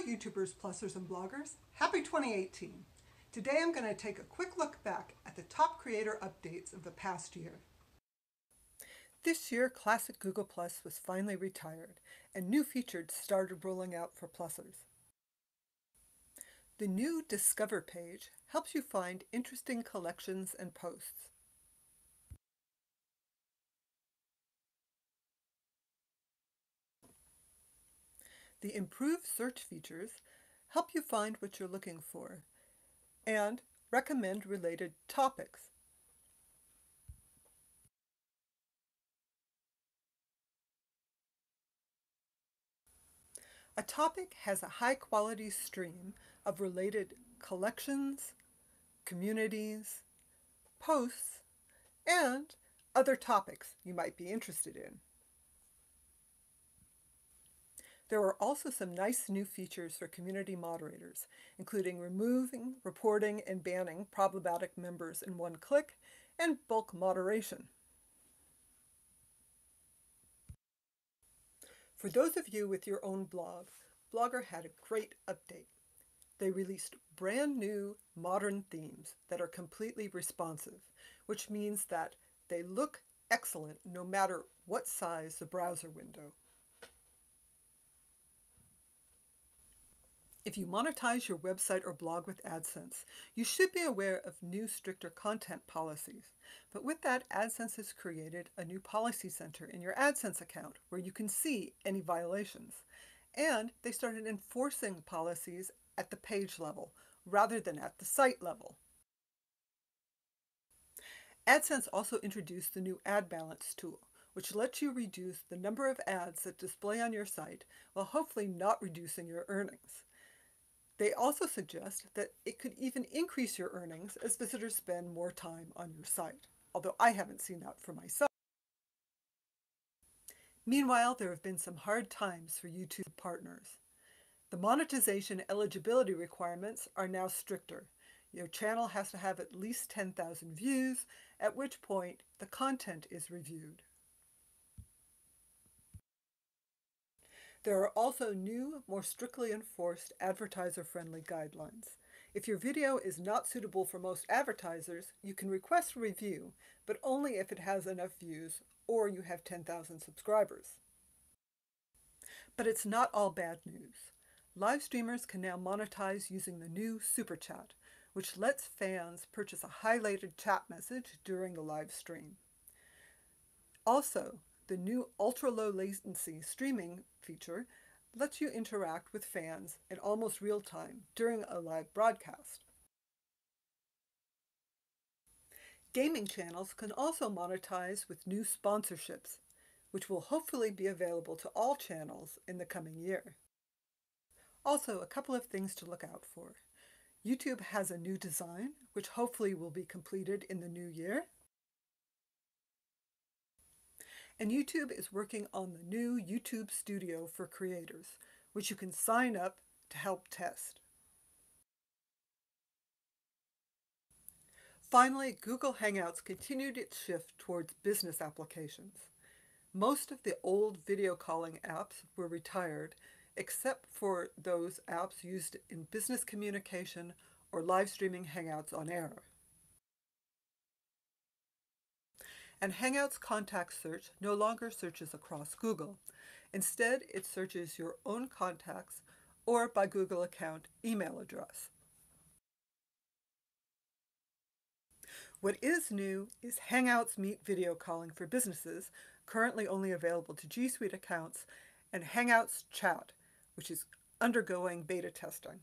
YouTubers, Plussers, and bloggers. Happy 2018. Today I'm going to take a quick look back at the top creator updates of the past year. This year, Classic Google Plus was finally retired, and new features started rolling out for Plussers. The new Discover page helps you find interesting collections and posts. The improved search features help you find what you're looking for and recommend related topics. A topic has a high-quality stream of related collections, communities, posts, and other topics you might be interested in. There are also some nice new features for community moderators, including removing, reporting, and banning problematic members in one click, and bulk moderation. For those of you with your own blog, Blogger had a great update. They released brand new modern themes that are completely responsive, which means that they look excellent no matter what size the browser window. If you monetize your website or blog with AdSense, you should be aware of new stricter content policies. But with that, AdSense has created a new policy center in your AdSense account where you can see any violations. And they started enforcing policies at the page level rather than at the site level. AdSense also introduced the new Ad Balance tool, which lets you reduce the number of ads that display on your site while hopefully not reducing your earnings. They also suggest that it could even increase your earnings as visitors spend more time on your site, although I haven't seen that for myself. Meanwhile, there have been some hard times for YouTube partners. The monetization eligibility requirements are now stricter. Your channel has to have at least 10,000 views, at which point the content is reviewed. There are also new, more strictly enforced advertiser-friendly guidelines. If your video is not suitable for most advertisers, you can request a review, but only if it has enough views or you have 10,000 subscribers. But it's not all bad news. Live streamers can now monetize using the new Super Chat, which lets fans purchase a highlighted chat message during the live stream. Also, the new ultra-low latency streaming feature lets you interact with fans in almost real time during a live broadcast. Gaming channels can also monetize with new sponsorships, which will hopefully be available to all channels in the coming year. Also, a couple of things to look out for. YouTube has a new design, which hopefully will be completed in the new year. And YouTube is working on the new YouTube Studio for creators, which you can sign up to help test. Finally, Google Hangouts continued its shift towards business applications. Most of the old video calling apps were retired, except for those apps used in business communication or live streaming Hangouts on air. And Hangouts Contact Search no longer searches across Google. Instead, it searches your own contacts or by Google account email address. What is new is Hangouts Meet video calling for businesses, currently only available to G Suite accounts, and Hangouts Chat, which is undergoing beta testing.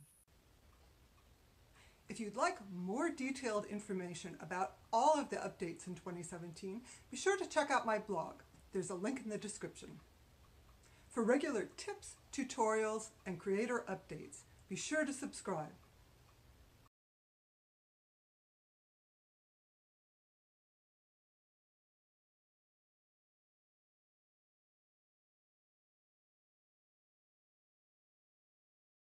If you'd like more detailed information about all of the updates in 2017, be sure to check out my blog. There's a link in the description. For regular tips, tutorials, and creator updates, be sure to subscribe.